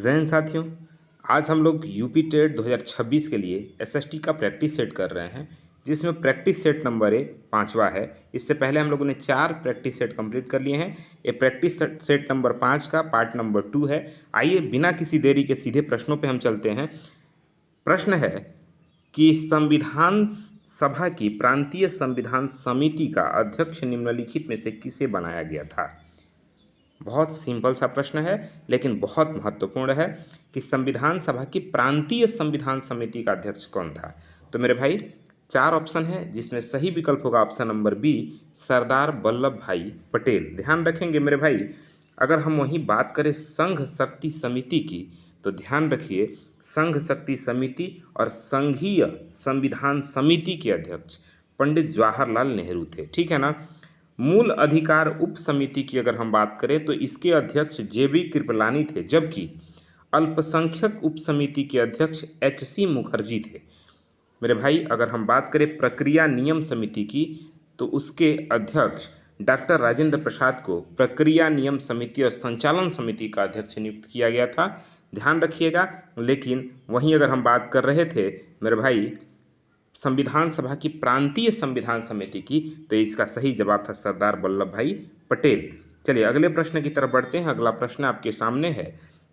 जैन साथियों, आज हम लोग यूपी टेट 2026 के लिए एसएसटी का प्रैक्टिस सेट कर रहे हैं, जिसमें प्रैक्टिस सेट नंबर 5वां है। इससे पहले हम लोगों ने 4 प्रैक्टिस सेट कंप्लीट कर लिए हैं। ये प्रैक्टिस सेट नंबर 5 का पार्ट नंबर 2 है। आइए बिना किसी देरी के सीधे प्रश्नों पे हम चलते हैं। प्रश्न है कि संविधान सभा की प्रांतीय संविधान समिति का अध्यक्ष निम्नलिखित में से किसे बनाया गया था। बहुत सिंपल सा प्रश्न है, लेकिन बहुत महत्वपूर्ण है कि संविधान सभा की प्रांतीय संविधान समिति का अध्यक्ष कौन था। तो मेरे भाई 4 ऑप्शन है, जिसमें सही विकल्प होगा option number B, Sardar Vallabh भाई पटेल। ध्यान रखेंगे मेरे भाई, अगर हम वहीं बात करें संघ शक्ति समिति की, तो ध्यान रखिए संघ शक्ति समिति और संघीय संविधान समिति के अध्यक्ष पंडित जवाहरलाल नेहरू थे, ठीक है ना। मूल अधिकार उप समिति की अगर हम बात करें तो इसके अध्यक्ष जेबी कृपलानी थे, जबकि अल्पसंख्यक उप समिति के अध्यक्ष एचसी मुखर्जी थे। मेरे भाई अगर हम बात करें प्रक्रिया नियम समिति की, तो उसके अध्यक्ष डॉक्टर राजेंद्र प्रसाद को प्रक्रिया नियम समिति और संचालन समिति का अध्यक्ष नियुक्त किया गया था, ध्यान रखिएगा। लेकिन वहीं अगर हम बात कर रहे थे मेरे भाई संविधान सभा की प्रांतीय संविधान समिति की, तो इसका सही जवाब था सरदार वल्लभ भाई पटेल। चलिए अगले प्रश्न की तरफ बढ़ते हैं। अगला प्रश्न आपके सामने है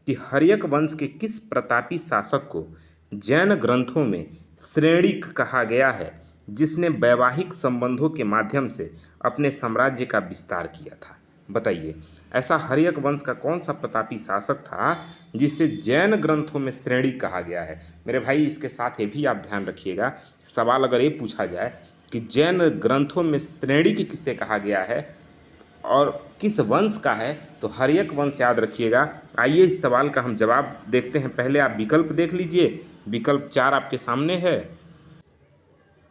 कि हर्यक वंश के किस प्रतापी शासक को जैन ग्रंथों में श्रेणिक कहा गया है, जिसने वैवाहिक संबंधों के माध्यम से अपने साम्राज्य का विस्तार किया था। बताइए ऐसा हर्यक वंश का कौन सा प्रतापी शासक था जिसे जैन ग्रंथों में श्रेणी कहा गया है। मेरे भाई इसके साथ ये भी आप ध्यान रखिएगा, सवाल अगर ये पूछा जाए कि जैन ग्रंथों में श्रेणी की किसे कहा गया है और किस वंश का है, तो हर्यक वंश याद रखिएगा। आइए इस सवाल का हम जवाब देखते हैं। पहले आप विकल्प देख लीजिए, विकल्प 4 आपके सामने है।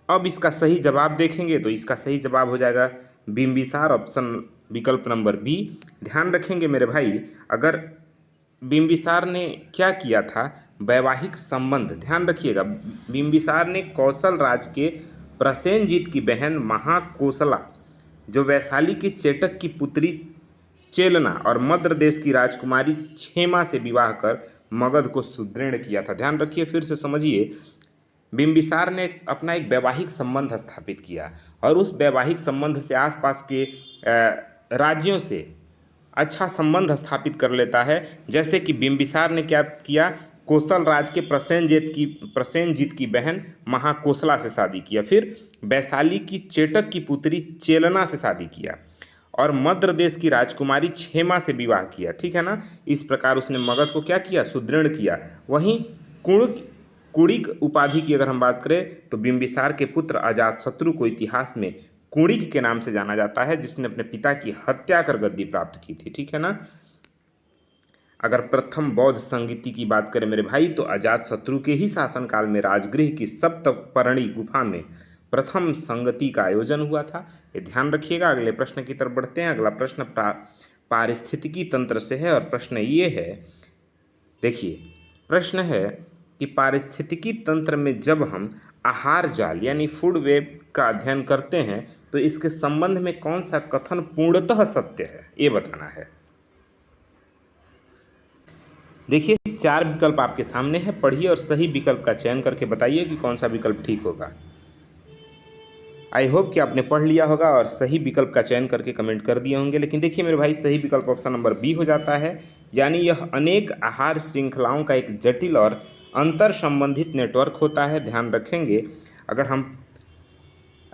अब इसका सही जवाब देखेंगे तो इसका सही जवाब हो जाएगा बिंबिसार, ऑप्शन विकल्प नंबर बी। ध्यान रखेंगे मेरे भाई, अगर बिंबिसार ने क्या किया था, वैवाहिक संबंध, ध्यान रखिएगा, बिंबिसार ने कौशल राज के प्रसेनजीत की बहन महाकोसला, जो वैशाली की चेटक की पुत्री चेलना और मद्र देश की राजकुमारी क्षेमा से विवाह कर मगध को सुदृढ़ किया था। ध्यान रखिए, फिर से समझिए, बिंबिसार ने अपना एक वैवाहिक संबंध स्थापित किया और उस वैवाहिक संबंध से आसपास के राज्यों से अच्छा संबंध स्थापित कर लेता है। जैसे कि बिंबिसार ने क्या किया, कौशल राज के प्रसेनजीत की बहन महाकोसला से शादी किया, फिर वैशाली की चेटक की पुत्री चेलना से शादी किया और मद्र देश की राजकुमारी क्षेमा से विवाह किया, ठीक है ना। इस प्रकार उसने मगध को क्या किया, सुदृढ़ किया। वहीं कुणिक उपाधि की अगर हम बात करें तो बिंबिसार के पुत्र अजातशत्रु को इतिहास में कुणिक के नाम से जाना जाता है, जिसने अपने पिता की हत्या कर गद्दी प्राप्त की थी, ठीक है ना। अगर प्रथम बौद्ध संगीति की बात करें मेरे भाई, तो अजातशत्रु के ही शासनकाल में राजगृह की सप्तपर्णी गुफा में प्रथम संगति का आयोजन हुआ था। ये ध्यान रखिएगा। अगले प्रश्न की तरफ बढ़ते हैं। अगला प्रश्न पारिस्थितिकी तंत्र से है और प्रश्न ये है, देखिए प्रश्न है कि पारिस्थितिकी तंत्र में जब हम आहार जाल यानी फूड वेब का अध्ययन करते हैं, तो इसके संबंध में कौन सा कथन पूर्णतः सत्य है, ये बताना है। देखिए 4 विकल्प आपके सामने है, पढ़िए और सही विकल्प का चयन करके बताइए कि कौन सा विकल्प ठीक होगा। आई होप कि आपने पढ़ लिया होगा और सही विकल्प का चयन करके कमेंट कर दिए होंगे। लेकिन देखिए मेरे भाई, सही विकल्प ऑप्शन नंबर बी हो जाता है, यानी यह अनेक आहार श्रृंखलाओं का एक जटिल और अंतर संबंधित नेटवर्क होता है। ध्यान रखेंगे। अगर हम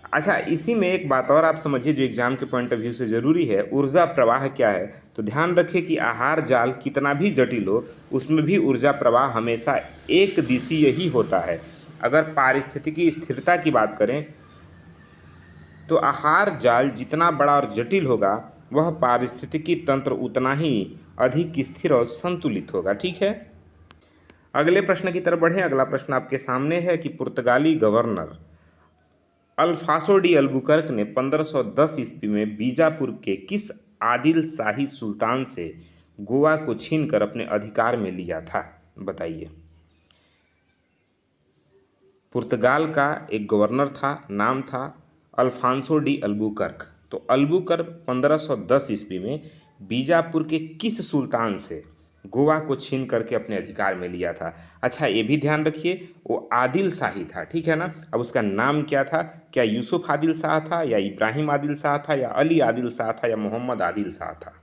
अच्छा, इसी में एक बात और आप समझिए जो एग्जाम के पॉइंट ऑफ व्यू से ज़रूरी है, ऊर्जा प्रवाह क्या है। तो ध्यान रखिए कि आहार जाल कितना भी जटिल हो, उसमें भी ऊर्जा प्रवाह हमेशा एक दिशीय ही होता है। अगर पारिस्थितिकी स्थिरता की बात करें तो आहार जाल जितना बड़ा और जटिल होगा, वह पारिस्थितिकी तंत्र उतना ही अधिक स्थिर और संतुलित होगा, ठीक है। अगले प्रश्न की तरफ बढ़ें। अगला प्रश्न आपके सामने है कि पुर्तगाली गवर्नर अल्फासो डी अल्बुकर्क ने 1510 ईस्वी में बीजापुर के किस आदिल शाही सुल्तान से गोवा को छीनकर अपने अधिकार में लिया था। बताइए। पुर्तगाल का एक गवर्नर था, नाम था अल्फांसो डी अल्बुकर्क। तो अल्बुकर्क 1510 ईस्वी में बीजापुर के किस सुल्तान से गोवा को छीन करके अपने अधिकार में लिया था। अच्छा, ये भी ध्यान रखिए, वो आदिल शाही था, ठीक है ना। अब उसका नाम क्या था? क्या यूसुफ आदिल शाह था, या इब्राहिम आदिल शाह था, या अली आदिल शाह था, या मोहम्मद आदिल शाह था?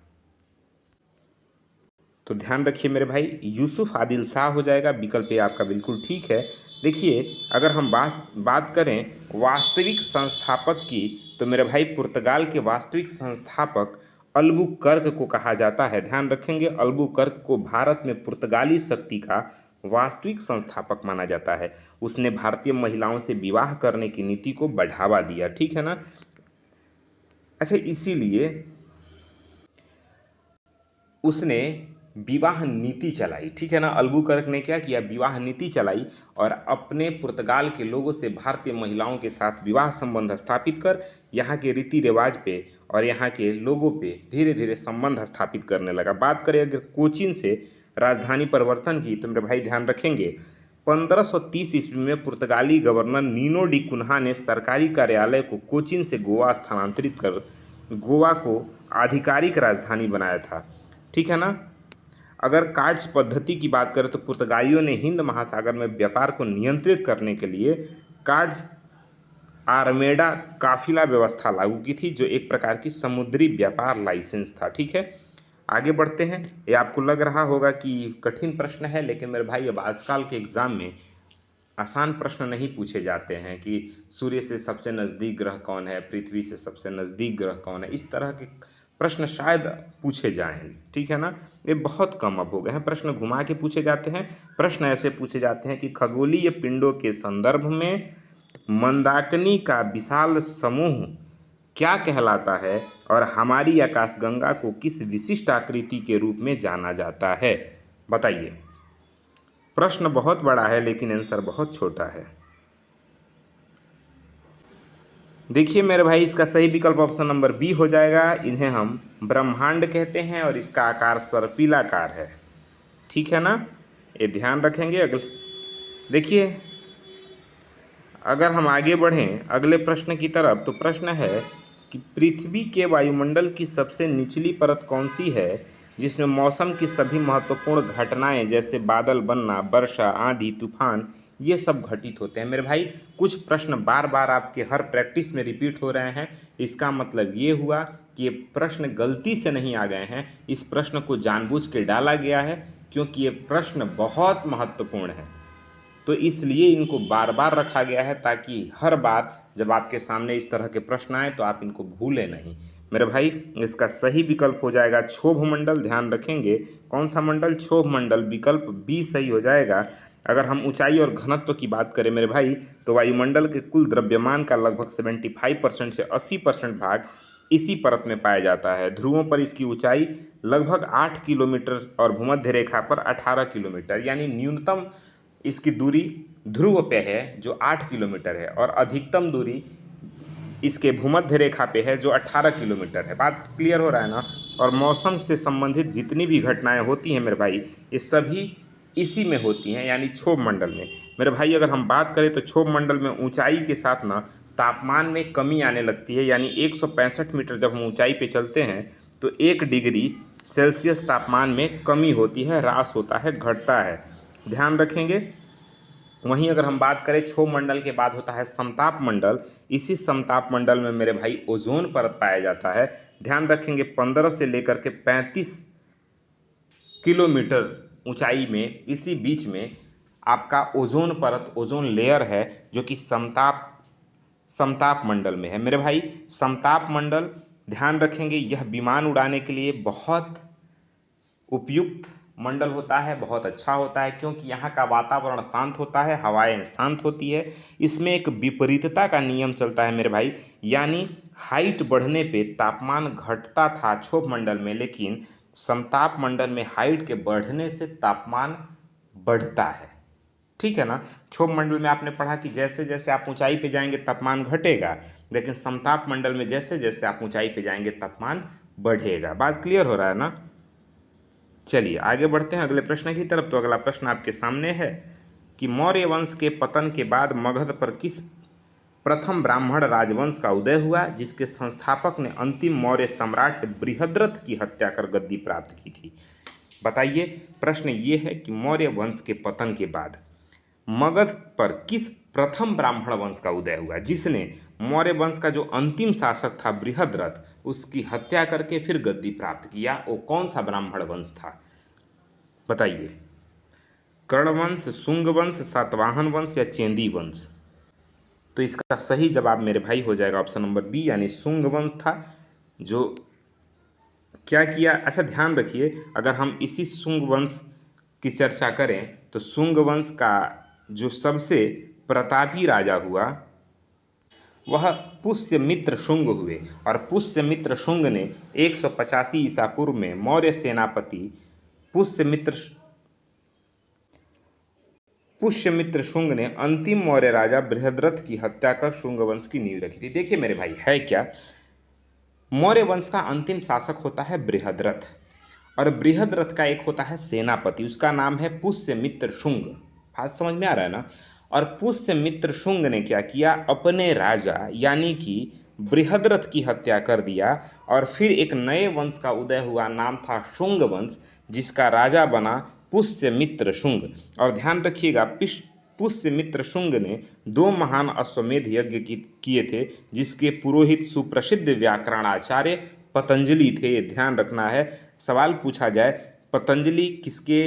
तो ध्यान रखिए मेरे भाई, यूसुफ आदिल शाह हो जाएगा। विकल्प ए आपका बिल्कुल ठीक है। देखिए, अगर हम बात करें वास्तविक संस्थापक की, तो मेरे भाई पुर्तगाल के वास्तविक संस्थापक अल्बुकर्क को कहा जाता है। ध्यान रखेंगे, अल्बुकर्क को भारत में पुर्तगाली शक्ति का वास्तविक संस्थापक माना जाता है। उसने भारतीय महिलाओं से विवाह करने की नीति को बढ़ावा दिया, ठीक है ना। अच्छा, इसीलिए उसने विवाह नीति चलाई, ठीक है ना। अल्बुकर्क ने क्या किया? विवाह नीति चलाई और अपने पुर्तगाल के लोगों से भारतीय महिलाओं के साथ विवाह संबंध स्थापित कर यहाँ के रीति रिवाज पे और यहाँ के लोगों पे धीरे धीरे संबंध स्थापित करने लगा। बात करें अगर कोचीन से राजधानी परिवर्तन की, तो मेरे भाई ध्यान रखेंगे 1530 ईस्वी में पुर्तगाली गवर्नर नीनो डी कुन्हा ने सरकारी कार्यालय को कोचीन से गोवा स्थानांतरित कर गोवा को आधिकारिक राजधानी बनाया था, ठीक है ना। अगर कार्ड्स पद्धति की बात करें, तो पुर्तगालियों ने हिंद महासागर में व्यापार को नियंत्रित करने के लिए कार्ड्स आर्मेडा काफिला व्यवस्था लागू की थी, जो एक प्रकार की समुद्री व्यापार लाइसेंस था, ठीक है। आगे बढ़ते हैं। ये आपको लग रहा होगा कि कठिन प्रश्न है, लेकिन मेरे भाई अब आजकल के एग्जाम में आसान प्रश्न नहीं पूछे जाते हैं कि सूर्य से सबसे नज़दीक ग्रह कौन है, पृथ्वी से सबसे नज़दीक ग्रह कौन है। इस तरह के प्रश्न शायद पूछे जाएं, ठीक है ना। ये बहुत कम अब हो गए हैं। प्रश्न घुमा के पूछे जाते हैं। प्रश्न ऐसे पूछे जाते हैं कि खगोलीय पिंडों के संदर्भ में मंदाकिनी का विशाल समूह क्या कहलाता है, और हमारी आकाशगंगा को किस विशिष्ट आकृति के रूप में जाना जाता है? बताइए। प्रश्न बहुत बड़ा है लेकिन आंसर बहुत छोटा है। देखिए मेरे भाई, इसका सही विकल्प ऑप्शन नंबर बी हो जाएगा। इन्हें हम ब्रह्मांड कहते हैं और इसका आकार सर्पिलाकार है, ठीक है ना। ये ध्यान रखेंगे। अगले देखिए, अगर हम आगे बढ़ें अगले प्रश्न की तरफ, तो प्रश्न है कि पृथ्वी के वायुमंडल की सबसे निचली परत कौन सी है जिसमें मौसम की सभी महत्वपूर्ण घटनाएं जैसे बादल बनना, वर्षा, आंधी, तूफान, ये सब घटित होते हैं। मेरे भाई, कुछ प्रश्न बार बार आपके हर प्रैक्टिस में रिपीट हो रहे हैं। इसका मतलब ये हुआ कि ये प्रश्न गलती से नहीं आ गए हैं। इस प्रश्न को जानबूझ के डाला गया है क्योंकि ये प्रश्न बहुत महत्वपूर्ण है। तो इसलिए इनको बार बार रखा गया है ताकि हर बार जब आपके सामने इस तरह के प्रश्न आए तो आप इनको भूलें नहीं। मेरे भाई, इसका सही विकल्प हो जाएगा क्षोभ मंडल। ध्यान रखेंगे, कौन सा मंडल? क्षोभ मंडल। विकल्प बी सही हो जाएगा। अगर हम ऊंचाई और घनत्व की बात करें मेरे भाई, तो वायुमंडल के कुल द्रव्यमान का लगभग 75% से 80% भाग इसी परत में पाया जाता है। ध्रुवों पर इसकी ऊंचाई लगभग 8 किलोमीटर और भूमध्य रेखा पर 18 किलोमीटर, यानी न्यूनतम इसकी दूरी ध्रुव पे है जो 8 किलोमीटर है, और अधिकतम दूरी इसके भूमध्य रेखा पे है जो 18 किलोमीटर है। बात क्लियर हो रहा है ना। और मौसम से संबंधित जितनी भी घटनाएं होती हैं मेरे भाई, ये सभी इसी में होती हैं, यानी क्षोभ मंडल में। मेरे भाई, अगर हम बात करें तो क्षोभ मंडल में ऊंचाई के साथ ना तापमान में कमी आने लगती है, यानी 165 मीटर जब हम ऊंचाई पे चलते हैं तो 1 डिग्री सेल्सियस तापमान में कमी होती है, ह्रास होता है, घटता है। ध्यान रखेंगे। वहीं अगर हम बात करें क्षोभ मंडल के बाद होता है समताप मंडल। इसी समताप मंडल में मेरे भाई ओजोन परत पाया जाता है। ध्यान रखेंगे, 15 से लेकर के 35 किलोमीटर ऊंचाई में इसी बीच में आपका ओजोन परत, ओजोन लेयर है, जो कि समताप समताप मंडल में है। मेरे भाई, समताप मंडल ध्यान रखेंगे, यह विमान उड़ाने के लिए बहुत उपयुक्त मंडल होता है, बहुत अच्छा होता है, क्योंकि यहाँ का वातावरण शांत होता है, हवाएं शांत होती है। इसमें एक विपरीतता का नियम चलता है मेरे भाई, यानी हाइट बढ़ने पे तापमान घटता था क्षोभ मंडल में, लेकिन समताप मंडल में हाइट के बढ़ने से तापमान बढ़ता है, ठीक है ना। क्षोभ मंडल में आपने पढ़ा कि जैसे जैसे आप ऊंचाई पे जाएंगे तापमान घटेगा, लेकिन समताप मंडल में जैसे जैसे आप ऊंचाई पे जाएंगे तापमान बढ़ेगा। बात क्लियर हो रहा है ना। चलिए आगे बढ़ते हैं अगले प्रश्न की तरफ। तो अगला प्रश्न आपके सामने है कि मौर्य वंश के पतन के बाद मगध पर किस प्रथम ब्राह्मण राजवंश का उदय हुआ, जिसके संस्थापक ने अंतिम मौर्य सम्राट बृहद्रथ की हत्या कर गद्दी प्राप्त की थी? बताइए, प्रश्न ये है कि मौर्य वंश के पतन के बाद मगध पर किस प्रथम ब्राह्मण वंश का उदय हुआ, जिसने मौर्य वंश का जो अंतिम शासक था बृहद्रथ, उसकी हत्या करके फिर गद्दी प्राप्त किया। वो कौन सा ब्राह्मण वंश था? बताइए, कर्ण वंश, शुंग वंश, सातवाहन वंश या चेंदी वंश? तो इसका सही जवाब मेरे भाई हो जाएगा ऑप्शन नंबर बी, यानी शुंग वंश था। जो क्या किया, अच्छा ध्यान रखिए, अगर हम इसी शुंग वंश की चर्चा करें तो शुंग वंश का जो सबसे प्रतापी राजा हुआ वह पुष्यमित्र शुंग हुए, और पुष्यमित्र शुंग ने 185 ईसा पूर्व में मौर्य सेनापति पुष्यमित्र पुष्यमित्र शुंग ने अंतिम मौर्य राजा बृहद्रथ की हत्या कर शुंग वंश की नींव रखी थी। देखिए मेरे भाई, है क्या, मौर्य वंश का अंतिम शासक होता है बृहद्रथ, और बृहद्रथ का एक होता है सेनापति, उसका नाम है पुष्यमित्र शुंग। बात समझ में आ रहा है ना? और पुष्यमित्र शुंग ने क्या किया, अपने राजा यानी कि बृहद्रथ की हत्या कर दिया, और फिर एक नए वंश का उदय हुआ, नाम था शुंग वंश, जिसका राजा बना पुष्यमित्र शुंग। और ध्यान रखिएगा, पुष्यमित्र शुंग ने 2 महान अश्वमेध यज्ञ किए थे, जिसके पुरोहित सुप्रसिद्ध व्याकरणाचार्य पतंजलि थे। ये ध्यान रखना है, सवाल पूछा जाए पतंजलि किसके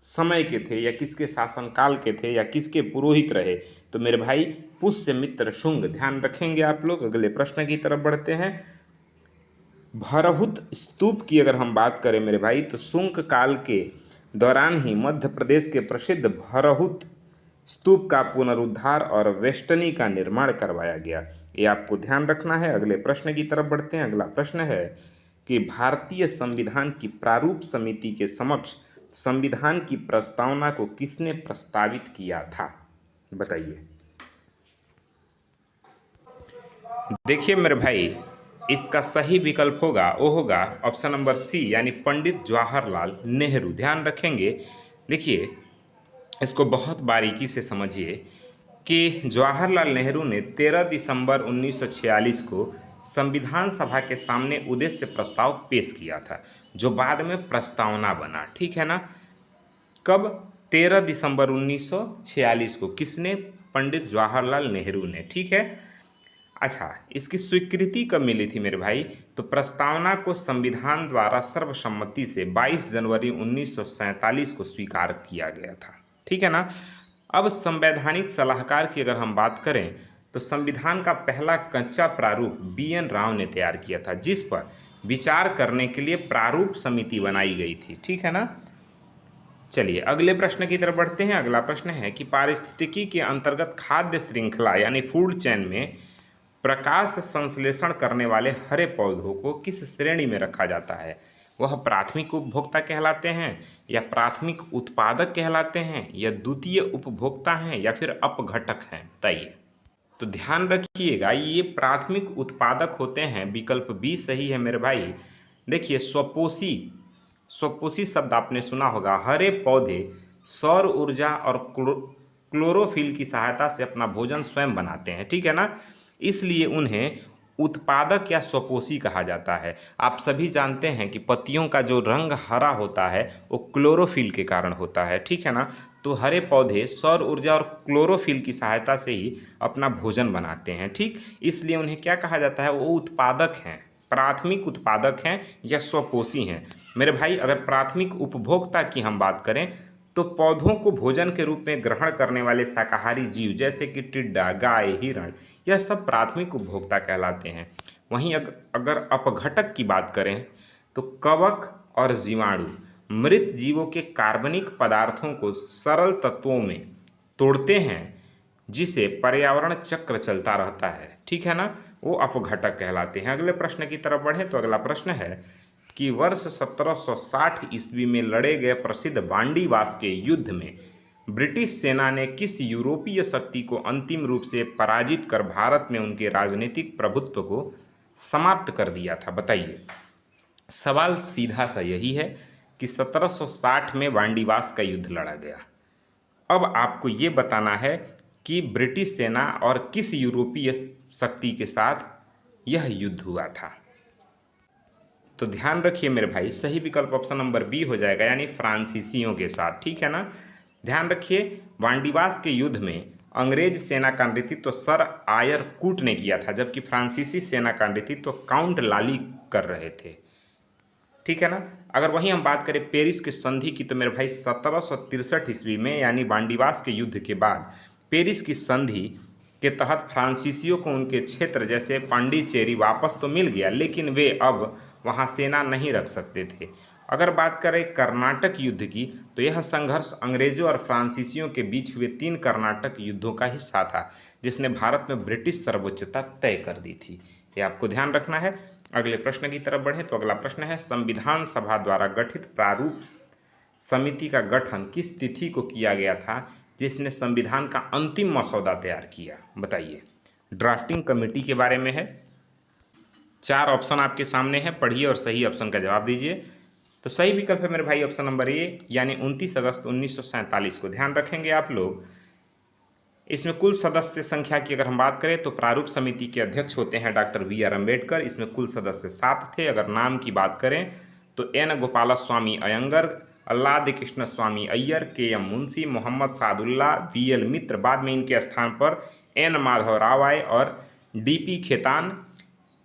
समय के थे या किसके शासनकाल के थे या किसके पुरोहित रहे, तो मेरे भाई पुष्यमित्र शुंग। ध्यान रखेंगे आप लोग। अगले प्रश्न की तरफ बढ़ते हैं। भरहुत स्तूप की अगर हम बात करें मेरे भाई, तो शुंग काल के दौरान ही मध्य प्रदेश के प्रसिद्ध भरहुत स्तूप का पुनरुद्धार और वेष्टनी का निर्माण करवाया गया। ये आपको ध्यान रखना है। अगले प्रश्न की तरफ बढ़ते हैं। अगला प्रश्न है कि भारतीय संविधान की प्रारूप समिति के समक्ष संविधान की प्रस्तावना को किसने प्रस्तावित किया था? बताइए। देखिए मेरे भाई, इसका सही विकल्प होगा, वो होगा ऑप्शन नंबर सी, यानी पंडित जवाहरलाल नेहरू। ध्यान रखेंगे। देखिए, इसको बहुत बारीकी से समझिए कि जवाहरलाल नेहरू ने 13 दिसंबर 1946 को संविधान सभा के सामने उद्देश्य प्रस्ताव पेश किया था, जो बाद में प्रस्तावना बना। ठीक है ना? कब? 13 दिसंबर 1946 को। किसने? पंडित जवाहरलाल नेहरू ने। ठीक है। अच्छा, इसकी स्वीकृति कब मिली थी मेरे भाई? तो प्रस्तावना को संविधान द्वारा सर्वसम्मति से 22 जनवरी 1947 को स्वीकार किया गया था। ठीक है ना? अब संवैधानिक सलाहकार की अगर हम बात करें तो संविधान का पहला कच्चा प्रारूप BN राव ने तैयार किया था, जिस पर विचार करने के लिए प्रारूप समिति बनाई गई थी। ठीक है ना? चलिए अगले प्रश्न की तरफ बढ़ते हैं। अगला प्रश्न है कि पारिस्थितिकी के अंतर्गत खाद्य श्रृंखला यानी फूड चेन में प्रकाश संश्लेषण करने वाले हरे पौधों को किस श्रेणी में रखा जाता है? वह प्राथमिक उपभोक्ता कहलाते हैं या प्राथमिक उत्पादक कहलाते हैं या द्वितीय उपभोक्ता हैं या फिर अपघटक हैं? बताइए। तो ध्यान रखिएगा, ये प्राथमिक उत्पादक होते हैं। विकल्प बी सही है मेरे भाई। देखिए, स्वपोषी, स्वपोषी शब्द आपने सुना होगा। हरे पौधे सौर ऊर्जा और क्लोरोफिल की सहायता से अपना भोजन स्वयं बनाते हैं। ठीक है ना? इसलिए उन्हें उत्पादक या स्वपोषी कहा जाता है। आप सभी जानते हैं कि पत्तियों का जो रंग हरा होता है वो क्लोरोफिल के कारण होता है। ठीक है ना? तो हरे पौधे सौर ऊर्जा और क्लोरोफिल की सहायता से ही अपना भोजन बनाते हैं। ठीक, इसलिए उन्हें क्या कहा जाता है? वो उत्पादक हैं, प्राथमिक उत्पादक हैं या स्वपोषी हैं। मेरे भाई, अगर प्राथमिक उपभोक्ता की हम बात करें तो पौधों को भोजन के रूप में ग्रहण करने वाले शाकाहारी जीव जैसे कि टिड्डा, गाय, हिरण, यह सब प्राथमिक उपभोक्ता कहलाते हैं। वहीं अगर अपघटक की बात करें तो कवक और जीवाणु मृत जीवों के कार्बनिक पदार्थों को सरल तत्वों में तोड़ते हैं, जिसे पर्यावरण चक्र चलता रहता है। ठीक है ना? वो अपघटक कहलाते हैं। अगले प्रश्न की तरफ बढ़ें तो अगला प्रश्न है कि वर्ष 1760 ईस्वी में लड़े गए प्रसिद्ध वांडीवास के युद्ध में ब्रिटिश सेना ने किस यूरोपीय शक्ति को अंतिम रूप से पराजित कर भारत में उनके राजनीतिक प्रभुत्व को समाप्त कर दिया था? बताइए। सवाल सीधा सा यही है कि 1760 में वांडीवास का युद्ध लड़ा गया। अब आपको ये बताना है कि ब्रिटिश सेना और किस यूरोपीय शक्ति के साथ यह युद्ध हुआ था। तो ध्यान रखिए मेरे भाई, सही विकल्प ऑप्शन नंबर बी हो जाएगा, यानी फ्रांसीसियों के साथ। ठीक है ना। ध्यान रखिए, वांडीवास के युद्ध में अंग्रेज सेना का नेतृत्व सर आयर कूट ने किया था, जबकि फ्रांसीसी सेना का नेतृत्व काउंट लाली कर रहे थे। ठीक है ना। अगर वहीं हम बात करें पेरिस की संधि की, तो मेरे भाई 1763 ईस्वी में, यानी वांडीवास के युद्ध के बाद पेरिस की संधि के तहत फ्रांसीसियों को उनके क्षेत्र जैसे पांडिचेरी वापस तो मिल गया, लेकिन वे अब वहां सेना नहीं रख सकते थे। अगर बात करें कर्नाटक युद्ध की, तो यह संघर्ष अंग्रेजों और फ्रांसीसियों के बीच हुए 3 कर्नाटक युद्धों का हिस्सा था, जिसने भारत में ब्रिटिश सर्वोच्चता तय कर दी थी। ये आपको ध्यान रखना है। अगले प्रश्न की तरफ बढ़ें तो अगला प्रश्न है, संविधान सभा द्वारा गठित प्रारूप समिति का गठन किस तिथि को किया गया था, जिसने संविधान का अंतिम मसौदा तैयार किया? बताइए। ड्राफ्टिंग कमेटी के बारे में है। 4 ऑप्शन आपके सामने हैं, पढ़िए और सही ऑप्शन का जवाब दीजिए। तो सही विकल्प है मेरे भाई ऑप्शन नंबर ए, यानी 29 अगस्त 1947 को। ध्यान रखेंगे आप लोग। इसमें कुल सदस्य संख्या की अगर हम बात करें तो प्रारूप समिति के अध्यक्ष होते हैं डॉक्टर बी आर अम्बेडकर। इसमें कुल सदस्य 7 थे। अगर नाम की बात करें तो N Gopalaswami Ayyangar, Alladi Krishnaswami Ayyar, K M Munshi, Mohammad Saadulla, V L Mitra, बाद में इनके स्थान पर एन माधव राव आए, और डी पी खेतान,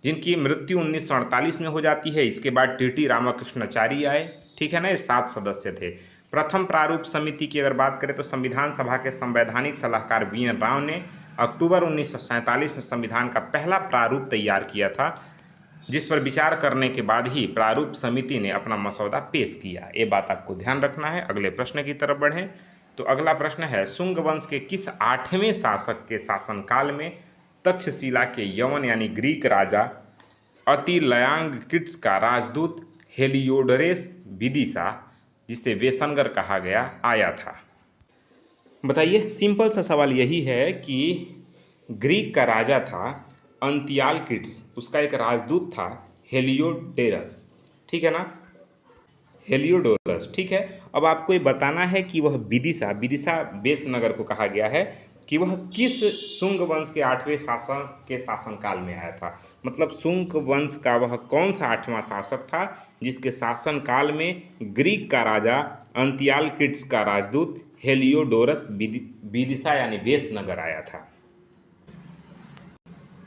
जिनकी मृत्यु 1948 में हो जाती है। इसके बाद टी टी रामाकृष्णाचारी आए। ठीक है ना। ये 7 सदस्य थे। प्रथम प्रारूप समिति की अगर बात करें तो संविधान सभा के संवैधानिक सलाहकार बी एन राव ने अक्टूबर 1947 में संविधान का पहला प्रारूप तैयार किया था, जिस पर विचार करने के बाद ही प्रारूप समिति ने अपना मसौदा पेश किया। ये बात आपको ध्यान रखना है। अगले प्रश्न की तरफ बढ़ें तो अगला प्रश्न है, शुंग वंश के किस 8वें शासक के शासनकाल में तक्षशिला के यवन यानी ग्रीक राजा अतिलयांगिट्स का राजदूत हेलियोडोरस विदिशा, जिसे वेसनगर कहा गया, आया था? बताइए। सिंपल सा सवाल यही है कि ग्रीक का राजा था अंतियालकिट्स, उसका एक राजदूत था हेलियोडोरस। ठीक है ना। हेलियोडोरस। ठीक है। अब आपको ये बताना है कि वह विदिशा वेसनगर को कहा गया है कि वह किस शुंग वंश के 8वें शासक के शासनकाल में आया था। मतलब शुंग वंश का वह कौन सा 8वां शासक था जिसके शासनकाल में ग्रीक का राजा अंतियालकिट्स का राजदूत हेलियोडोरस विदिशा यानी वेसनगर आया था?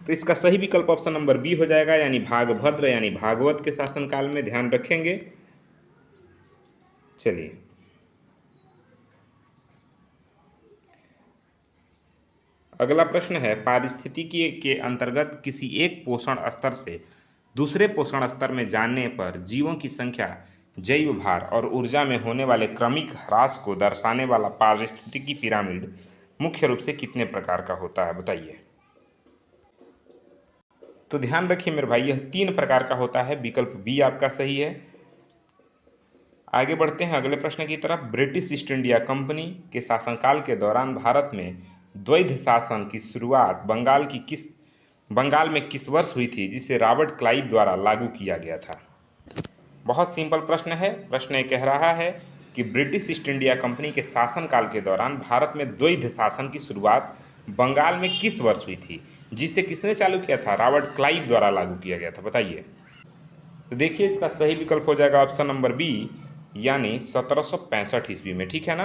तो इसका सही विकल्प ऑप्शन नंबर बी हो जाएगा, यानी भागभद्र यानी भागवत के शासनकाल में। ध्यान रखेंगे। चलिए अगला प्रश्न है, पारिस्थितिकी के अंतर्गत किसी एक पोषण स्तर से दूसरे पोषण स्तर में जाने पर जीवों की संख्या, जैव भार और ऊर्जा में होने वाले क्रमिक ह्रास को दर्शाने वाला पारिस्थितिकी पिरामिड मुख्य रूप से कितने प्रकार का होता है? बताइए। तो ध्यान रखिए मेरे भाई, यह 3 प्रकार का होता है। विकल्प बी आपका सही है। आगे बढ़ते हैं अगले प्रश्न की तरफ। ब्रिटिश ईस्ट इंडिया कंपनी के शासनकाल के दौरान भारत में द्वैध शासन की शुरुआत बंगाल में किस वर्ष हुई थी, जिसे रॉबर्ट क्लाइव द्वारा लागू किया गया था? बहुत सिंपल प्रश्न है। प्रश्न ये कह रहा है कि ब्रिटिश ईस्ट इंडिया कंपनी के शासनकाल के दौरान भारत में द्वैध शासन की शुरुआत बंगाल में किस वर्ष हुई थी, जिसे किसने चालू किया था? रॉबर्ट क्लाइव द्वारा लागू किया गया था। बताइए। तो देखिए, इसका सही विकल्प हो जाएगा ऑप्शन नंबर बी, यानी 1765 ईस्वी में। ठीक है ना।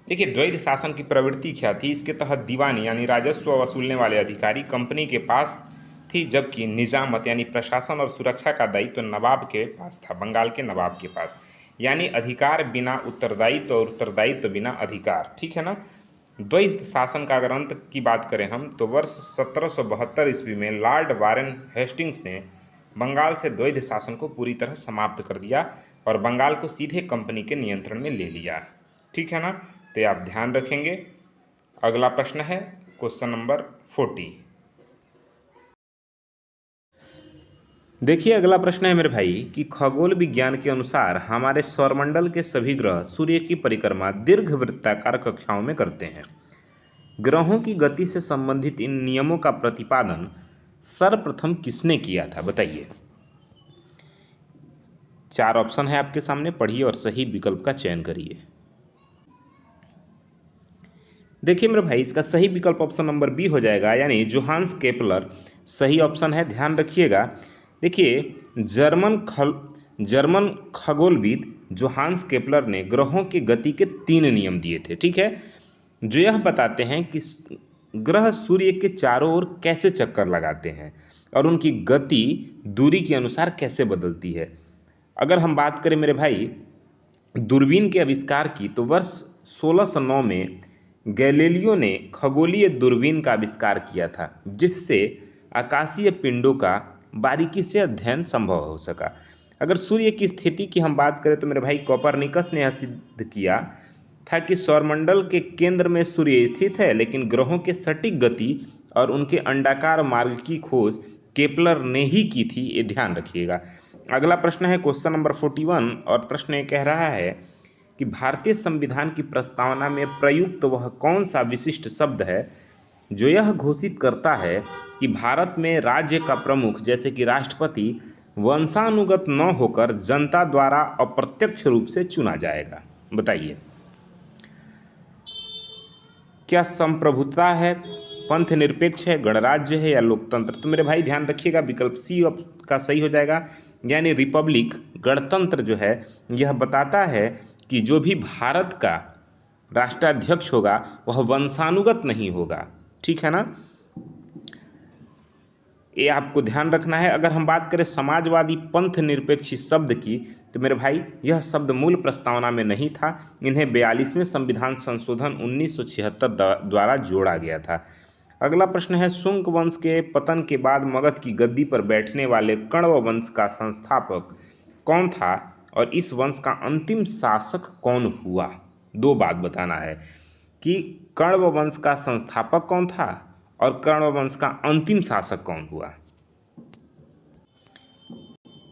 देखिए, द्वैध शासन की प्रवृत्ति क्या थी? इसके तहत दीवानी यानी राजस्व वसूलने वाले अधिकारी कंपनी के पास थी, जबकि निजामत यानी प्रशासन और सुरक्षा का दायित्व नवाब के पास था, बंगाल के नवाब के पास। यानी अधिकार बिना उत्तरदायित्व और उत्तरदायित्व बिना अधिकार। ठीक है ना। द्वैध शासन का अगर अंत की बात करें हम, तो वर्ष 1772 ईस्वी में लॉर्ड वारेन हेस्टिंग्स ने बंगाल से द्वैध शासन को पूरी तरह समाप्त कर दिया और बंगाल को सीधे कंपनी के नियंत्रण में ले लिया। ठीक है ना। तो ये आप ध्यान रखेंगे। अगला प्रश्न है क्वेश्चन नंबर 40। देखिए, अगला प्रश्न है मेरे भाई कि खगोल विज्ञान के अनुसार हमारे सौरमंडल के सभी ग्रह सूर्य की परिक्रमा दीर्घवृत्ताकार कक्षाओं में करते हैं। ग्रहों की गति से संबंधित इन नियमों का प्रतिपादन सर्वप्रथम किसने किया था? बताइए। 4 ऑप्शन है आपके सामने, पढ़िए और सही विकल्प का चयन करिए। देखिए मेरे भाई, इसका सही विकल्प ऑप्शन नंबर बी हो जाएगा, यानी जोहान्स केपलर सही ऑप्शन है। ध्यान रखिएगा, देखिए, जर्मन खगोलविद जोहान्स केपलर ने ग्रहों की गति के 3 नियम दिए थे, ठीक है, जो यह बताते हैं कि ग्रह सूर्य के चारों ओर कैसे चक्कर लगाते हैं और उनकी गति दूरी के अनुसार कैसे बदलती है। अगर हम बात करें मेरे भाई दूरबीन के आविष्कार की, तो वर्ष 1609 में गैलीलियो ने खगोलीय दूरबीन का आविष्कार किया था, जिससे आकाशीय पिंडों का बारीकी से अध्ययन संभव हो सका। अगर सूर्य की स्थिति की हम बात करें तो मेरे भाई कोपरनिकस ने यह सिद्ध किया था कि सौरमंडल के केंद्र में सूर्य स्थित है, लेकिन ग्रहों के सटीक गति और उनके अंडाकार मार्ग की खोज केपलर ने ही की थी, ये ध्यान रखिएगा। अगला प्रश्न है क्वेश्चन नंबर 41 और प्रश्न ये कह रहा है कि भारतीय संविधान की प्रस्तावना में प्रयुक्त वह कौन सा विशिष्ट शब्द है जो यह घोषित करता है कि भारत में राज्य का प्रमुख जैसे कि राष्ट्रपति वंशानुगत न होकर जनता द्वारा अप्रत्यक्ष रूप से चुना जाएगा। बताइए, क्या संप्रभुता है, पंथ निरपेक्ष है, गणराज्य है या लोकतंत्र? तो मेरे भाई ध्यान रखिएगा, विकल्प सी का सही हो जाएगा, यानी रिपब्लिक, गणतंत्र जो है यह बताता है कि जो भी भारत का राष्ट्राध्यक्ष होगा वह वंशानुगत नहीं होगा, ठीक है ना, ये आपको ध्यान रखना है। अगर हम बात करें समाजवादी पंथ निरपेक्ष शब्द की, तो मेरे भाई यह शब्द मूल प्रस्तावना में नहीं था, इन्हें 42वें संविधान संशोधन 1976 द्वारा जोड़ा गया था। अगला प्रश्न है, शुंग वंश के पतन के बाद मगध की गद्दी पर बैठने वाले कण्व वंश का संस्थापक कौन था और इस वंश का अंतिम शासक कौन हुआ? 2 बात बताना है कि कण्व वंश का संस्थापक कौन था और कण्व वंश का अंतिम शासक कौन हुआ।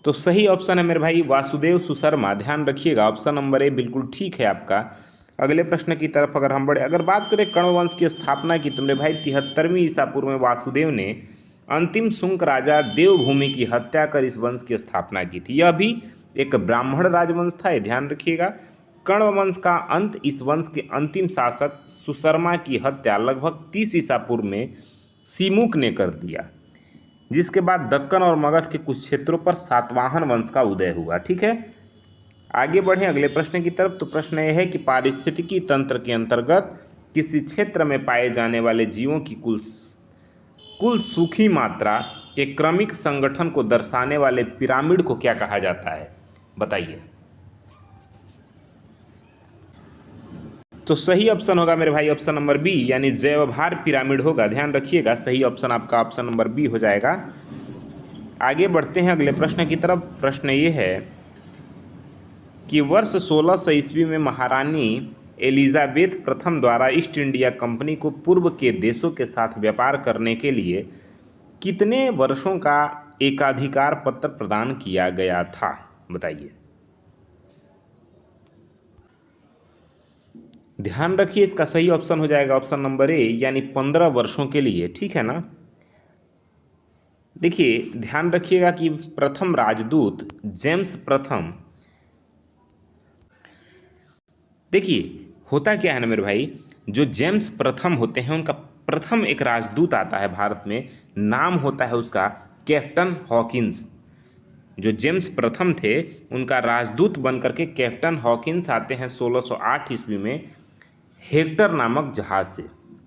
तो सही ऑप्शन है मेरे भाई वासुदेव सुशर्मा, ध्यान रखिएगा, ऑप्शन नंबर ए बिल्कुल ठीक है आपका। अगले प्रश्न की तरफ अगर हम बढ़े, अगर बात करें कण्व वंश की स्थापना की, तो मेरे भाई 73वीं ईसा पूर्व में वासुदेव ने अंतिम शुंग राजा देवभूमि की हत्या कर इस वंश की स्थापना की थी। यह भी एक ब्राह्मण राजवंश था, ये ध्यान रखिएगा। कण्व वंश का अंत इस वंश के अंतिम शासक सुशर्मा की हत्या लगभग 30 ईसा पूर्व में सीमुक ने कर दिया, जिसके बाद दक्कन और मगध के कुछ क्षेत्रों पर सातवाहन वंश का उदय हुआ, ठीक है। आगे बढ़ें अगले प्रश्न की तरफ। तो प्रश्न यह है कि पारिस्थितिकी तंत्र के अंतर्गत किसी क्षेत्र में पाए जाने वाले जीवों की कुल सूखी मात्रा के क्रमिक संगठन को दर्शाने वाले पिरामिड को क्या कहा जाता है? बताइए। तो सही ऑप्शन होगा मेरे भाई ऑप्शन नंबर बी, यानी जैवभार पिरामिड होगा, ध्यान रखिएगा, सही ऑप्शन आपका ऑप्शन नंबर बी हो जाएगा। आगे बढ़ते हैं अगले प्रश्न की तरफ। प्रश्न ये है कि वर्ष 1600 ईस्वी में महारानी एलिजाबेथ प्रथम द्वारा ईस्ट इंडिया कंपनी को पूर्व के देशों के साथ व्यापार करने के लिए कितने वर्षों का एकाधिकार पत्र प्रदान किया गया था? बताइए। ध्यान रखिए, इसका सही ऑप्शन हो जाएगा ऑप्शन नंबर ए, यानी 15 वर्षों के लिए, ठीक है ना। देखिए ध्यान रखिएगा कि प्रथम राजदूत जेम्स प्रथम, देखिए होता क्या है ना मेरे भाई, जो जेम्स प्रथम होते हैं उनका प्रथम एक राजदूत आता है भारत में, नाम होता है उसका कैप्टन हॉकिंस। जो जेम्स प्रथम थे उनका राजदूत बनकर के कैप्टन हॉकिंस आते हैं 1608 ईस्वी में हेक्टर नामक जहाज से।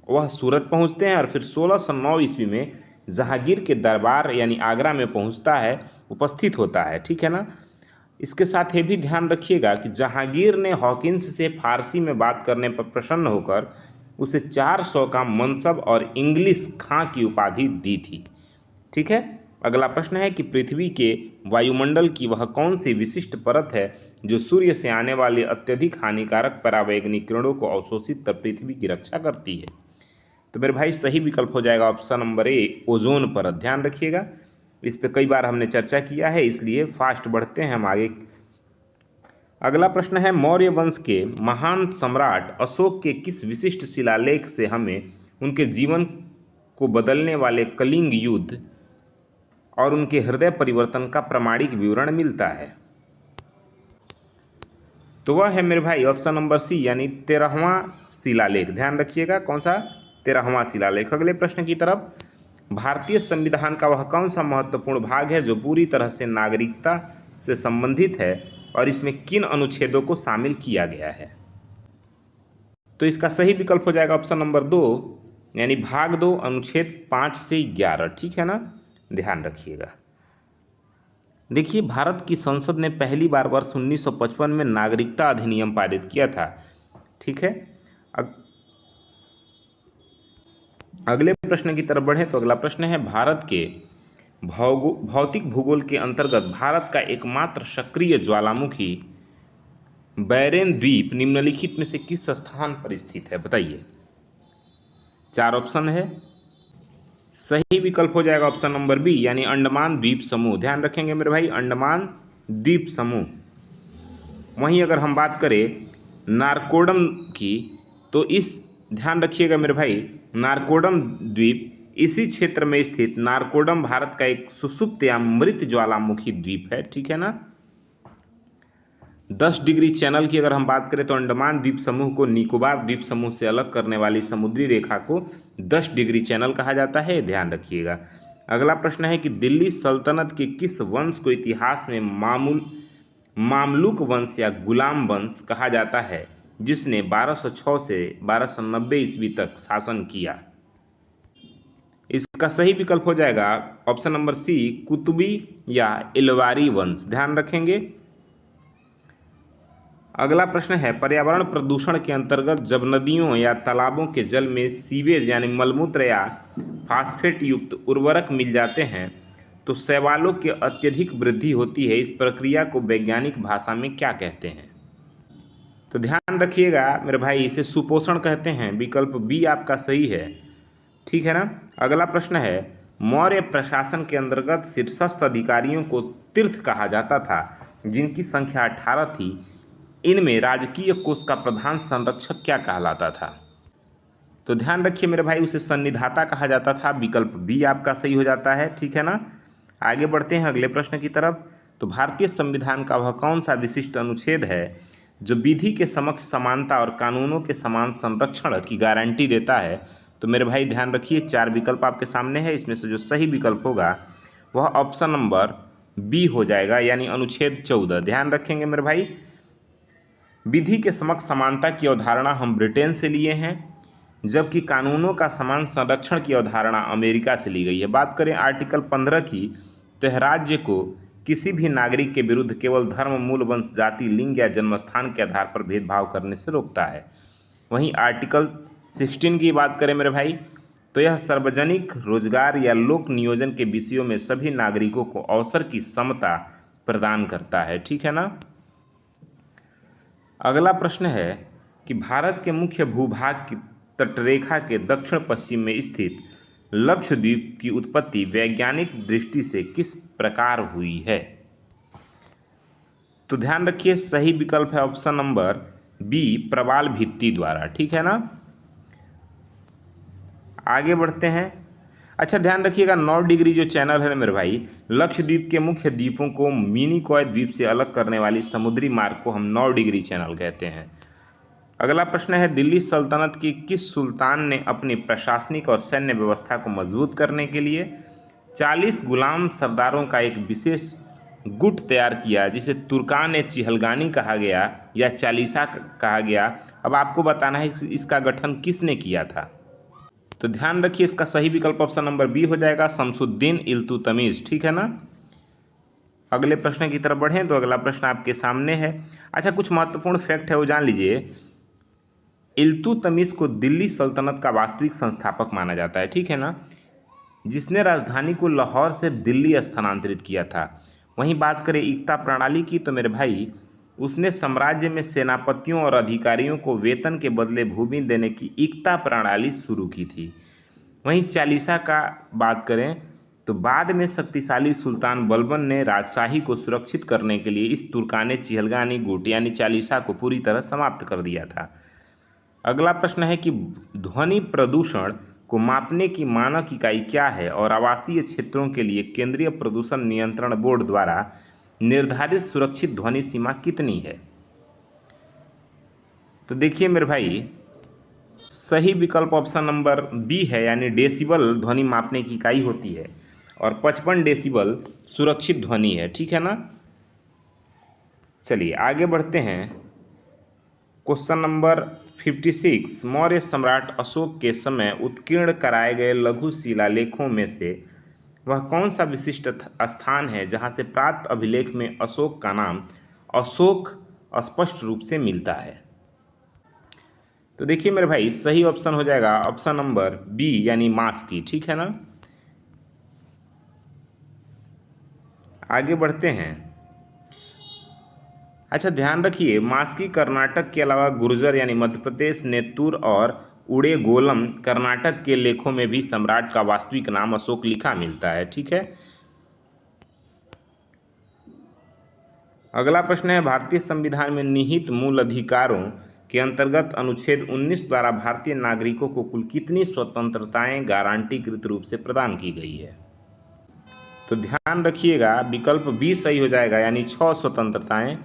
वह सूरत पहुंचते हैं और फिर 1609 ईस्वी में जहांगीर के दरबार यानी आगरा में पहुंचता है, उपस्थित होता है, ठीक है ना। इसके साथ ये भी ध्यान रखिएगा कि जहांगीर ने हॉकिंस से फारसी में बात करने पर प्रसन्न होकर उसे 400 का मनसब और इंग्लिश खां की उपाधि दी थी, ठीक है। अगला प्रश्न है कि पृथ्वी के वायुमंडल की वह कौन सी विशिष्ट परत है जो सूर्य से आने वाले अत्यधिक हानिकारक परावैंगनिक किरणों को अवशोषित कर पृथ्वी की रक्षा करती है? तो मेरे भाई सही विकल्प हो जाएगा ऑप्शन नंबर ए, ओजोन परत, ध्यान रखिएगा। इस पे कई बार हमने चर्चा किया है, इसलिए फास्ट बढ़ते हैं हम आगे। अगला प्रश्न है, मौर्य वंश के महान सम्राट अशोक के किस विशिष्ट शिलालेख से हमें उनके जीवन को बदलने वाले कलिंग युद्ध और उनके हृदय परिवर्तन का प्रमाणिक विवरण मिलता है? तो वह है मेरे भाई ऑप्शन नंबर सी, यानी 13वां शिलालेख, ध्यान रखिएगा कौन सा? 13वां शिलालेख। अगले प्रश्न की तरफ, भारतीय संविधान का वह कौन सा महत्वपूर्ण भाग है जो पूरी तरह से नागरिकता से संबंधित है और इसमें किन अनुच्छेदों को शामिल किया गया है? तो इसका सही विकल्प हो जाएगा ऑप्शन नंबर 2, यानी भाग 2 अनुच्छेद 5 से 11। ठीक है ना, ध्यान रखिएगा। देखिए, भारत की संसद ने पहली बार वर्ष 1955 में नागरिकता अधिनियम पारित किया था। ठीक है, अगले प्रश्न की तरफ बढ़ें तो अगला प्रश्न है, भारत के भौतिक भूगोल के अंतर्गत भारत का एकमात्र सक्रिय ज्वालामुखी बैरेन द्वीप निम्नलिखित में से किस स्थान पर स्थित है? बताइए। 4 ऑप्शन है। सही विकल्प हो जाएगा ऑप्शन नंबर बी, यानी अंडमान द्वीप समूह। ध्यान रखेंगे मेरे भाई, अंडमान द्वीप समूह। वहीं अगर हम बात करें नारकोडम की, तो इस ध्यान रखिएगा मेरे भाई, नारकोडम द्वीप इसी क्षेत्र में स्थित नारकोडम भारत का एक सुषुप्त या मृत ज्वालामुखी द्वीप है। ठीक है ना। 10 डिग्री चैनल की अगर हम बात करें तो अंडमान द्वीप समूह को निकोबार द्वीप समूह से अलग करने वाली समुद्री रेखा को 10 डिग्री चैनल कहा जाता है, ध्यान रखिएगा। अगला प्रश्न है कि दिल्ली सल्तनत के किस वंश को इतिहास में मामलुक वंश या गुलाम वंश कहा जाता है, जिसने 1206 से 1290 ईस्वी तक शासन किया? इसका सही विकल्प हो जाएगा ऑप्शन नंबर सी, कुतुबी या इलवारी वंश। ध्यान रखेंगे। अगला प्रश्न है, पर्यावरण प्रदूषण के अंतर्गत जब नदियों या तालाबों के जल में सीवेज यानी मलमूत्र या फास्फेट युक्त उर्वरक मिल जाते हैं तो शैवालों की अत्यधिक वृद्धि होती है। इस प्रक्रिया को वैज्ञानिक भाषा में क्या कहते हैं? तो ध्यान रखिएगा मेरे भाई, इसे सुपोषण कहते हैं। विकल्प बी आपका सही है। ठीक है ना। अगला प्रश्न है, मौर्य प्रशासन के अंतर्गत शीर्षस्थ अधिकारियों को तीर्थ कहा जाता था, जिनकी संख्या 18 थी। इनमें राजकीय कोष का प्रधान संरक्षक क्या कहलाता था? तो ध्यान रखिए मेरे भाई, उसे सन्निधाता कहा जाता था। विकल्प बी आपका सही हो जाता है। ठीक है ना। आगे बढ़ते हैं अगले प्रश्न की तरफ। तो भारतीय संविधान का वह कौन सा विशिष्ट अनुच्छेद है जो विधि के समक्ष समानता और कानूनों के समान संरक्षण की गारंटी देता है? तो मेरे भाई ध्यान रखिए, 4 विकल्प आपके सामने है। इसमें से जो सही विकल्प होगा वह ऑप्शन नंबर बी हो जाएगा, यानी अनुच्छेद 14। ध्यान रखेंगे मेरे भाई, विधि के समक्ष समानता की अवधारणा हम ब्रिटेन से लिए हैं, जबकि कानूनों का समान संरक्षण की अवधारणा अमेरिका से ली गई है। बात करें आर्टिकल 15 की, तो यह राज्य को किसी भी नागरिक के विरुद्ध केवल धर्म, मूल, वंश, जाति, लिंग या जन्मस्थान के आधार पर भेदभाव करने से रोकता है। वहीं आर्टिकल 16 की बात करें मेरे भाई, तो यह सार्वजनिक रोजगार या लोक नियोजन के विषयों में सभी नागरिकों को अवसर की समता प्रदान करता है। ठीक है ना। अगला प्रश्न है कि भारत के मुख्य भूभाग की तटरेखा के दक्षिण पश्चिम में स्थित लक्षद्वीप की उत्पत्ति वैज्ञानिक दृष्टि से किस प्रकार हुई है? तो ध्यान रखिए, सही विकल्प है ऑप्शन नंबर बी, प्रवाल भित्ति द्वारा। ठीक है ना। आगे बढ़ते हैं। अच्छा, ध्यान रखिएगा, 9 डिग्री जो चैनल है मेरे भाई, लक्षद्वीप के मुख्य द्वीपों को मिनिकॉय द्वीप से अलग करने वाली समुद्री मार्ग को हम 9 डिग्री चैनल कहते हैं। अगला प्रश्न है, दिल्ली सल्तनत के किस सुल्तान ने अपनी प्रशासनिक और सैन्य व्यवस्था को मजबूत करने के लिए 40 गुलाम सरदारों का एक विशेष गुट तैयार किया, जिसे तुर्कान ए चिहलगानी कहा गया या चालीसा कहा गया? अब आपको बताना है इसका गठन किसने किया था। तो ध्यान रखिए, इसका सही विकल्प ऑप्शन नंबर बी हो जाएगा, शमसुद्दीन इल्तुतमिश। ठीक है ना। अगले प्रश्न की तरफ बढ़ें तो अगला प्रश्न आपके सामने है। अच्छा, कुछ महत्वपूर्ण फैक्ट है वो जान लीजिए। इल्तुतमिश को दिल्ली सल्तनत का वास्तविक संस्थापक माना जाता है। ठीक है ना, जिसने राजधानी को लाहौर से दिल्ली स्थानांतरित किया था। वहीं बात करें एकता प्रणाली की, तो मेरे भाई उसने साम्राज्य में सेनापतियों और अधिकारियों को वेतन के बदले भूमि देने की एकता प्रणाली शुरू की थी। वहीं चालीसा का बात करें तो बाद में शक्तिशाली सुल्तान बलबन ने राजशाही को सुरक्षित करने के लिए इस तुर्काने चिहलगानी गुट यानी चालीसा को पूरी तरह समाप्त कर दिया था। अगला प्रश्न है कि ध्वनि प्रदूषण को मापने की मानक इकाई क्या है और आवासीय क्षेत्रों के लिए केंद्रीय प्रदूषण नियंत्रण बोर्ड द्वारा निर्धारित सुरक्षित ध्वनि सीमा कितनी है? तो देखिए मेरे भाई, सही विकल्प ऑप्शन नंबर बी है, यानी डेसिबल ध्वनि मापने की इकाई होती है और 55 डेसिबल सुरक्षित ध्वनि है। ठीक है ना। चलिए आगे बढ़ते हैं। क्वेश्चन नंबर 56, मौर्य सम्राट अशोक के समय उत्कीर्ण कराए गए लघु शिलालेखों में से वह कौन सा विशिष्ट स्थान है जहां से प्राप्त अभिलेख में अशोक का नाम अशोक स्पष्ट रूप से मिलता है? तो देखिए मेरे भाई, सही ऑप्शन हो जाएगा ऑप्शन नंबर बी, यानी मास्की। ठीक है ना। आगे बढ़ते हैं। अच्छा ध्यान रखिए, मास्की कर्नाटक के अलावा गुर्जर यानी मध्य प्रदेश, नेत्तूर और उड़ेगोलम कर्नाटक के लेखों में भी सम्राट का वास्तविक नाम अशोक लिखा मिलता है। ठीक है। अगला प्रश्न है, भारतीय संविधान में निहित मूल अधिकारों के अंतर्गत अनुच्छेद 19 द्वारा भारतीय नागरिकों को कुल कितनी स्वतंत्रताएं गारंटीकृत रूप से प्रदान की गई है? तो ध्यान रखिएगा, विकल्प बी सही हो जाएगा, यानी 6 स्वतंत्रताएं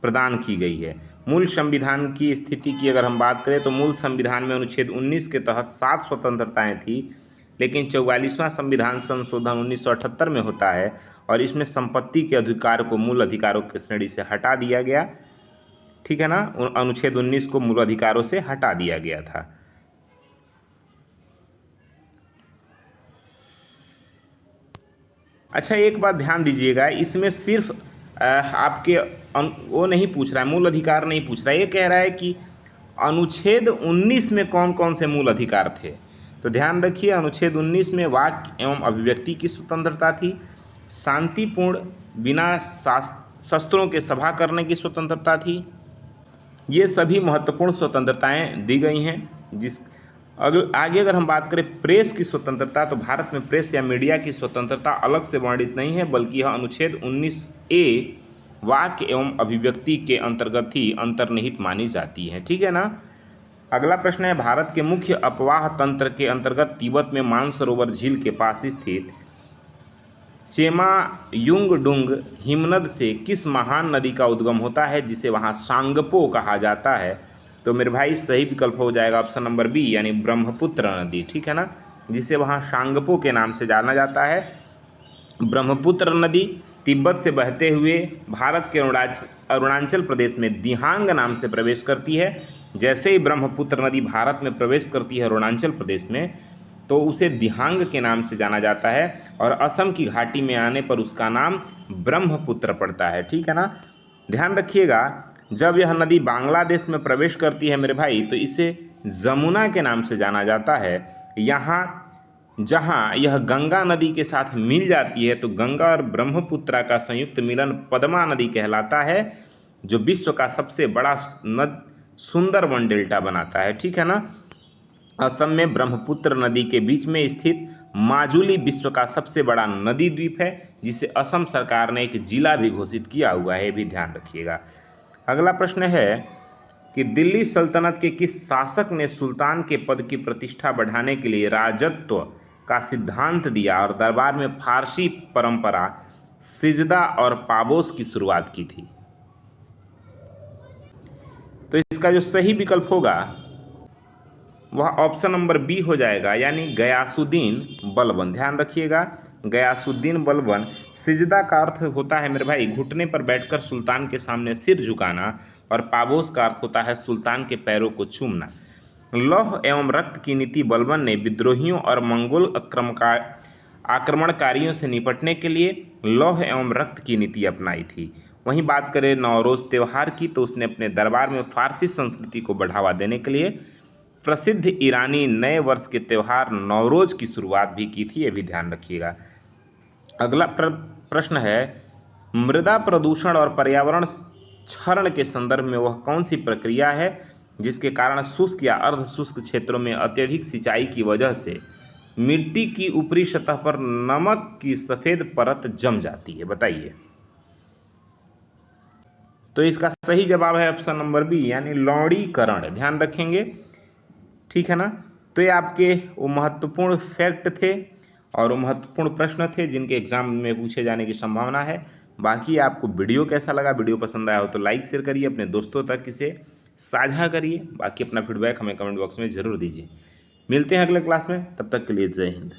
प्रदान की गई है। मूल संविधान की स्थिति की अगर हम बात करें तो मूल संविधान में अनुच्छेद 19 के तहत 7 स्वतंत्रताएं थी, लेकिन 44वां संविधान संशोधन 1978 में होता है और इसमें संपत्ति के अधिकार को मूल अधिकारों की श्रेणी से हटा दिया गया। ठीक है ना। अनुच्छेद 19 को मूल अधिकारों से हटा दिया गया था। अच्छा एक बात ध्यान दीजिएगा, इसमें सिर्फ आपके वो नहीं पूछ रहा है, मूल अधिकार नहीं पूछ रहा है, ये कह रहा है कि अनुच्छेद 19 में कौन कौन से मूल अधिकार थे। तो ध्यान रखिए, अनुच्छेद 19 में वाक्य एवं अभिव्यक्ति की स्वतंत्रता थी, शांतिपूर्ण बिना शस्त्रों के सभा करने की स्वतंत्रता थी। ये सभी महत्वपूर्ण स्वतंत्रताएं दी गई हैं। आगे अगर हम बात करें प्रेस की स्वतंत्रता, तो भारत में प्रेस या मीडिया की स्वतंत्रता अलग से वर्णित नहीं है, बल्कि यह अनुच्छेद 19A वाक्य एवं अभिव्यक्ति के अंतर्गत ही अंतर्निहित मानी जाती है। ठीक है ना। अगला प्रश्न है, भारत के मुख्य अपवाह तंत्र के अंतर्गत तिब्बत में मानसरोवर झील के पास स्थित चेमायुंगडुंग हिमनद से किस महान नदी का उद्गम होता है जिसे वहाँ सांगपो कहा जाता है? तो मेरे भाई सही विकल्प हो जाएगा ऑप्शन नंबर बी, यानी ब्रह्मपुत्र नदी। ठीक है ना, जिसे वहाँ सांगपो के नाम से जाना जाता है। ब्रह्मपुत्र नदी तिब्बत से बहते हुए भारत के अरुणाचल प्रदेश में दिहांग नाम से प्रवेश करती है। जैसे ही ब्रह्मपुत्र नदी भारत में प्रवेश करती है अरुणाचल प्रदेश में, तो उसे दिहांग के नाम से जाना जाता है और असम की घाटी में आने पर उसका नाम ब्रह्मपुत्र पड़ता है। ठीक है ना। ध्यान रखिएगा, जब यह नदी बांग्लादेश में प्रवेश करती है मेरे भाई, तो इसे जमुना के नाम से जाना जाता है। यहाँ जहाँ यह गंगा नदी के साथ मिल जाती है, तो गंगा और ब्रह्मपुत्रा का संयुक्त मिलन पद्मा नदी कहलाता है, जो विश्व का सबसे बड़ा सुंदरवन डेल्टा बनाता है। ठीक है ना। असम में ब्रह्मपुत्र नदी के बीच में स्थित माजुली विश्व का सबसे बड़ा नदी द्वीप है, जिसे असम सरकार ने एक जिला भी घोषित किया हुआ है, भी ध्यान रखिएगा। अगला प्रश्न है कि दिल्ली सल्तनत के किस शासक ने सुल्तान के पद की प्रतिष्ठा बढ़ाने के लिए राजत्व का सिद्धांत दिया और दरबार में फारसी परंपरा सिजदा और पाबोस की शुरुआत की थी? तो इसका जो सही विकल्प होगा वह ऑप्शन नंबर बी हो जाएगा, यानी गयासुद्दीन बलबन। ध्यान रखिएगा, गयासुद्दीन बलबन। सिजदा का अर्थ होता है मेरे भाई घुटने पर बैठकर सुल्तान के सामने सिर झुकाना, और पाबोस का अर्थ होता है सुल्तान के पैरों को चूमना। लौह एवं रक्त की नीति बलबन ने विद्रोहियों और मंगोल आक्रमणकारियों से निपटने के लिए लौह एवं रक्त की नीति अपनाई थी। वहीं बात करें नौरोज़ त्यौहार की, तो उसने अपने दरबार में फारसी संस्कृति को बढ़ावा देने के लिए प्रसिद्ध ईरानी नए वर्ष के त्यौहार नौरोज की शुरुआत भी की थी, ये भी ध्यान रखिएगा। अगला प्रश्न है, मृदा प्रदूषण और पर्यावरण क्षरण के संदर्भ में वह कौन सी प्रक्रिया है जिसके कारण शुष्क या अर्ध शुष्क क्षेत्रों में अत्यधिक सिंचाई की वजह से मिट्टी की ऊपरी सतह पर नमक की सफेद परत जम जाती है? बताइए। तो इसका सही जवाब है ऑप्शन नंबर बी, यानी लौणीकरण। ध्यान रखेंगे। ठीक है ना। तो ये आपके वो महत्वपूर्ण फैक्ट थे और वो महत्वपूर्ण प्रश्न थे जिनके एग्जाम में पूछे जाने की संभावना है। बाकी आपको वीडियो कैसा लगा, वीडियो पसंद आया हो तो लाइक शेयर करिए, अपने दोस्तों तक इसे साझा करिए। बाकी अपना फीडबैक हमें कमेंट बॉक्स में ज़रूर दीजिए। मिलते हैं अगले क्लास में, तब तक के लिए जय हिंद।